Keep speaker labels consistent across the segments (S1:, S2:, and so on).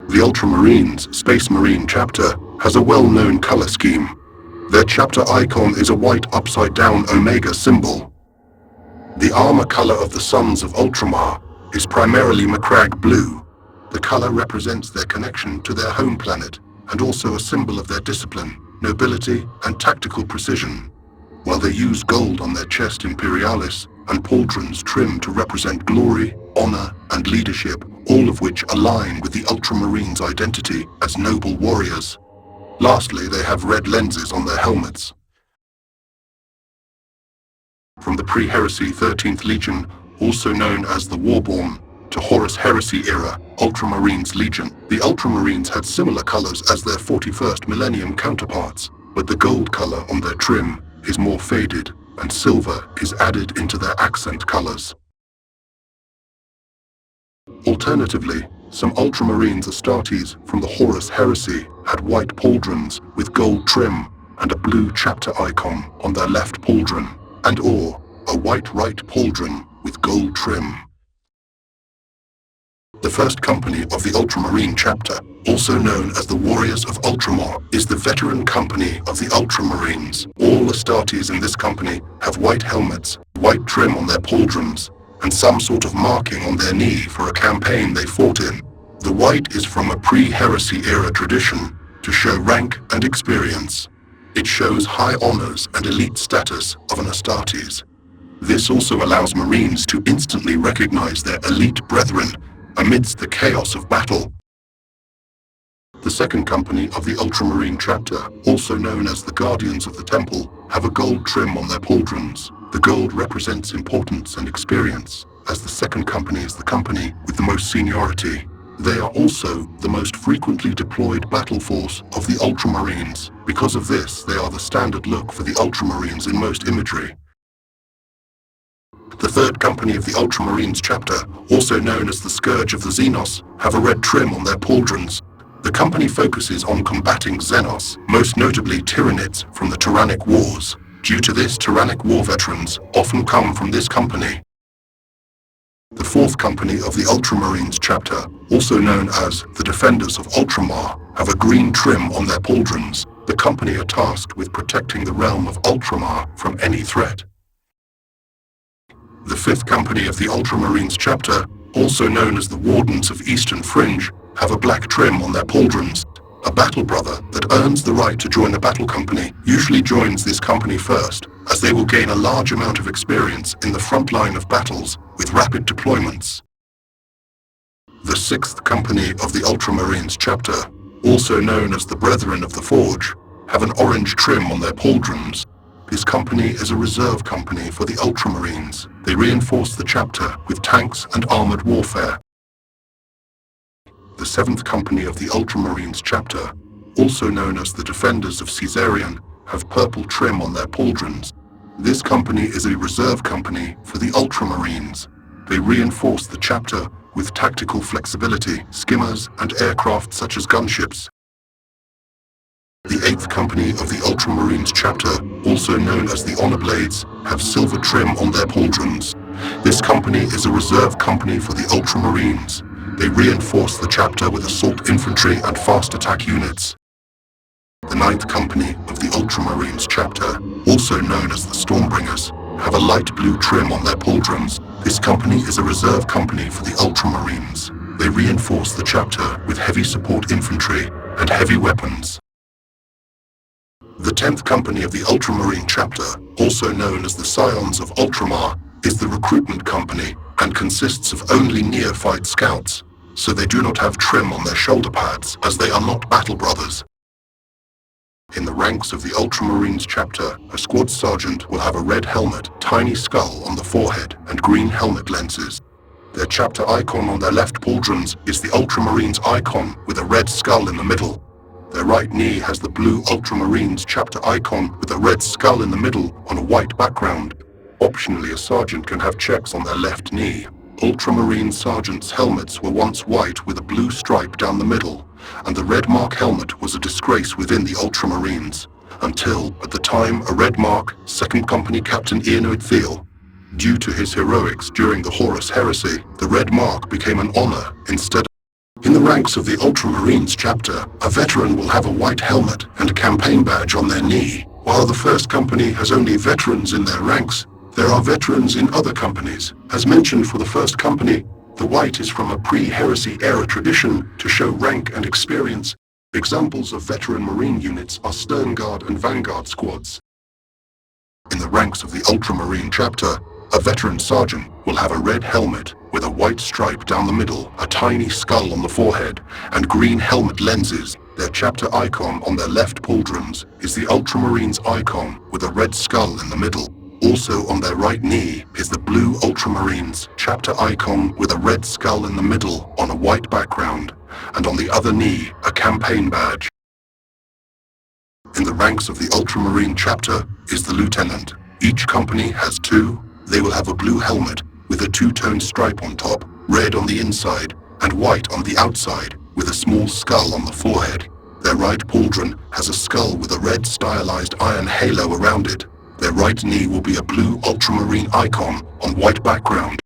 S1: The Ultramarines Space Marine Chapter has a well-known color scheme. Their chapter icon is a white upside-down Omega symbol. The armor color of the Sons of Ultramar is primarily Macragge blue. The color represents their connection to their home planet and also a symbol of their discipline, nobility, and tactical precision. While they use gold on their chest imperialis and pauldrons trimmed to represent glory, honor, and leadership, all of which align with the Ultramarines' identity as noble warriors. Lastly, they have red lenses on their helmets. From the pre-heresy 13th Legion, also known as the Warborn, to Horus Heresy era Ultramarines Legion, the Ultramarines had similar colors as their 41st millennium counterparts, but the gold color on their trim is more faded, and silver is added into their accent colors. Alternatively, some Ultramarines Astartes from the Horus Heresy had white pauldrons with gold trim and a blue chapter icon on their left pauldron, and/or a white right pauldron with gold trim. The first company of the Ultramarine Chapter, also known as the Warriors of Ultramar, is the veteran company of the Ultramarines. All Astartes in this company have white helmets, white trim on their pauldrons, and some sort of marking on their knee for a campaign they fought in. The white is from a pre-heresy era tradition to show rank and experience. It shows high honors and elite status of an Astartes. This also allows Marines to instantly recognize their elite brethren amidst the chaos of battle. The second company of the Ultramarine Chapter, also known as the Guardians of the Temple, have a gold trim on their pauldrons. The gold represents importance and experience, as the second company is the company with the most seniority. They are also the most frequently deployed battle force of the Ultramarines. Because of this, they are the standard look for the Ultramarines in most imagery. The third company of the Ultramarines Chapter, also known as the Scourge of the Xenos, have a red trim on their pauldrons. The company focuses on combating Xenos, most notably Tyranids from the Tyrannic Wars. Due to this, Tyrannic War veterans often come from this company. The fourth company of the Ultramarines Chapter, also known as the Defenders of Ultramar, have a green trim on their pauldrons. The company are tasked with protecting the realm of Ultramar from any threat. The fifth company of the Ultramarines Chapter, also known as the Wardens of Eastern Fringe, have a black trim on their pauldrons. A battle brother that earns the right to join a battle company usually joins this company first, as they will gain a large amount of experience in the front line of battles with rapid deployments. The sixth company of the Ultramarines Chapter, also known as the Brethren of the Forge, have an orange trim on their pauldrons. This company is a reserve company for the Ultramarines. They reinforce the chapter with tanks and armored warfare. The seventh company of the Ultramarines Chapter, also known as the Defenders of Caesarion, have purple trim on their pauldrons. This company is a reserve company for the Ultramarines. They reinforce the chapter with tactical flexibility, skimmers, and aircraft such as gunships. The eighth company of the Ultramarines Chapter, also known as the Honor Blades, have silver trim on their pauldrons. This company is a reserve company for the Ultramarines. They reinforce the chapter with assault infantry and fast attack units. The ninth company of the Ultramarines Chapter, also known as the Stormbringers, have a light blue trim on their pauldrons. This company is a reserve company for the Ultramarines. They reinforce the chapter with heavy support infantry and heavy weapons. The 10th company of the Ultramarine Chapter, also known as the Scions of Ultramar, is the recruitment company and consists of only neophyte scouts, so they do not have trim on their shoulder pads as they are not battle brothers. In the ranks of the Ultramarines Chapter, a squad sergeant will have a red helmet, tiny skull on the forehead, and green helmet lenses. Their chapter icon on their left pauldrons is the Ultramarines icon with a red skull in the middle. Their right knee has the blue Ultramarines Chapter icon with a red skull in the middle on a white background. Optionally, a sergeant can have checks on their left knee. Ultramarine sergeants' helmets were once white with a blue stripe down the middle, and the red mark helmet was a disgrace within the Ultramarines, until, at the time, a red mark, 2nd Company Captain Ianoid Thiel. Due to his heroics during the Horus Heresy, the red mark became an honor instead In the ranks of the Ultramarines Chapter, a veteran will have a white helmet and a campaign badge on their knee. While the first company has only veterans in their ranks, there are veterans in other companies. As mentioned for the first company, the white is from a pre-heresy era tradition to show rank and experience. Examples of veteran Marine units are Stern Guard and Vanguard squads. In the ranks of the Ultramarine Chapter, a veteran sergeant will have a red helmet with a white stripe down the middle, a tiny skull on the forehead, and green helmet lenses. Their chapter icon on their left pauldrons is the Ultramarines icon with a red skull in the middle. Also on their right knee is the blue Ultramarines chapter icon with a red skull in the middle on a white background, and on the other knee, a campaign badge. In the ranks of the Ultramarine Chapter is the lieutenant. Each company has two. They will have a blue helmet with a two-tone stripe on top, red on the inside, and white on the outside, with a small skull on the forehead. Their right pauldron has a skull with a red stylized iron halo around it. Their right knee will be a blue Ultramarine icon on white background.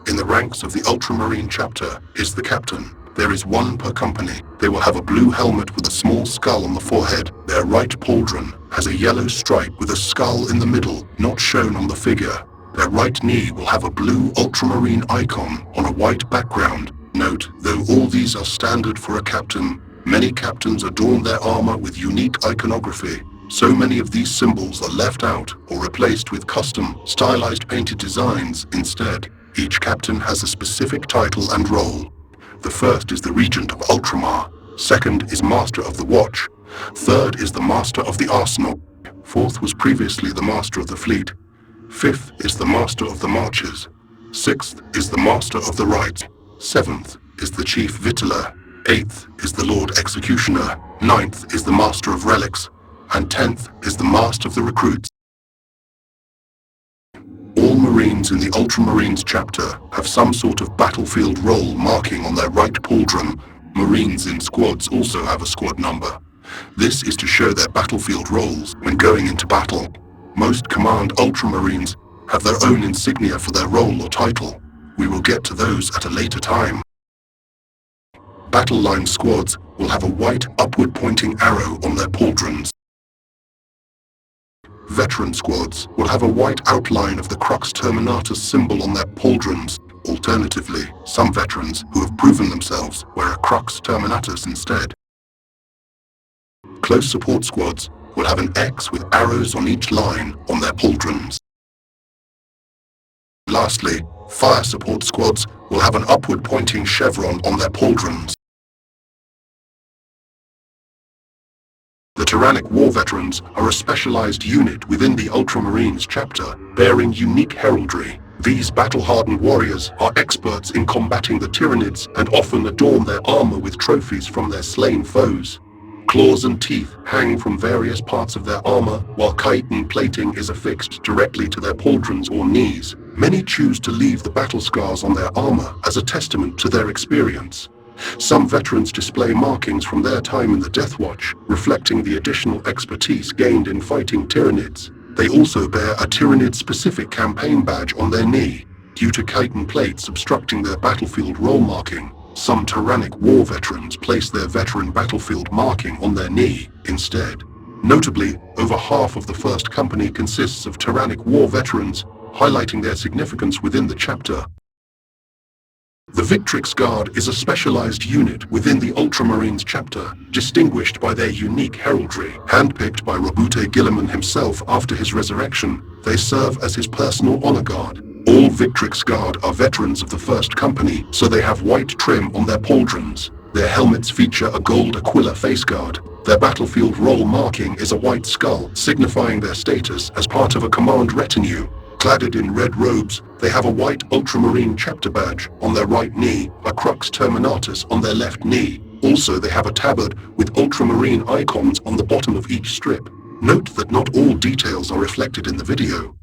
S1: In the ranks of the Ultramarine Chapter is the captain. There is one per company. They will have a blue helmet with a small skull on the forehead. Their right pauldron has a yellow stripe with a skull in the middle, not shown on the figure. Their right knee will have a blue Ultramarine icon on a white background. Note, though all these are standard for a captain, many captains adorn their armor with unique iconography. So many of these symbols are left out or replaced with custom, stylized painted designs instead. Each captain has a specific title and role. The first is the Regent of Ultramar. Second is Master of the Watch. Third is the Master of the Arsenal. Fourth was previously the Master of the Fleet. Fifth is the Master of the Marches. Sixth is the Master of the Rites. Seventh is the Chief Vitular. Eighth is the Lord Executioner. Ninth is the Master of Relics. And 10th is the Master of the Recruits. All Marines in the Ultramarines Chapter have some sort of battlefield role marking on their right pauldron. Marines in squads also have a squad number. This is to show their battlefield roles when going into battle. Most Command Ultramarines have their own insignia for their role or title. We will get to those at a later time. Battle line squads will have a white upward-pointing arrow on their pauldrons. Veteran squads will have a white outline of the Crux Terminatus symbol on their pauldrons. Alternatively, some veterans who have proven themselves wear a Crux Terminatus instead. Close support squads will have an X with arrows on each line on their pauldrons. Lastly, fire support squads will have an upward-pointing chevron on their pauldrons. The Tyrannic War Veterans are a specialized unit within the Ultramarines Chapter, bearing unique heraldry. These battle-hardened warriors are experts in combating the Tyranids and often adorn their armor with trophies from their slain foes. Claws and teeth hang from various parts of their armor, while chitin plating is affixed directly to their pauldrons or knees. Many choose to leave the battle scars on their armor as a testament to their experience. Some veterans display markings from their time in the Death Watch, reflecting the additional expertise gained in fighting Tyranids. They also bear a Tyranid-specific campaign badge on their knee, due to chitin plates obstructing their battlefield role marking. Some Tyrannic War Veterans place their veteran battlefield marking on their knee instead. Notably, over half of the first company consists of Tyrannic War Veterans, highlighting their significance within the chapter. The Victrix Guard is a specialized unit within the Ultramarines Chapter, distinguished by their unique heraldry. Handpicked by Robute Guilliman himself after his resurrection, they serve as his personal honor guard. All Victrix Guard are veterans of the first company, so they have white trim on their pauldrons. Their helmets feature a gold Aquila face guard. Their battlefield role marking is a white skull, signifying their status as part of a command retinue. Cladded in red robes, they have a white Ultramarine Chapter badge on their right knee, a Crux Terminatus on their left knee. Also, they have a tabard with Ultramarine icons on the bottom of each strip. Note that not all details are reflected in the video.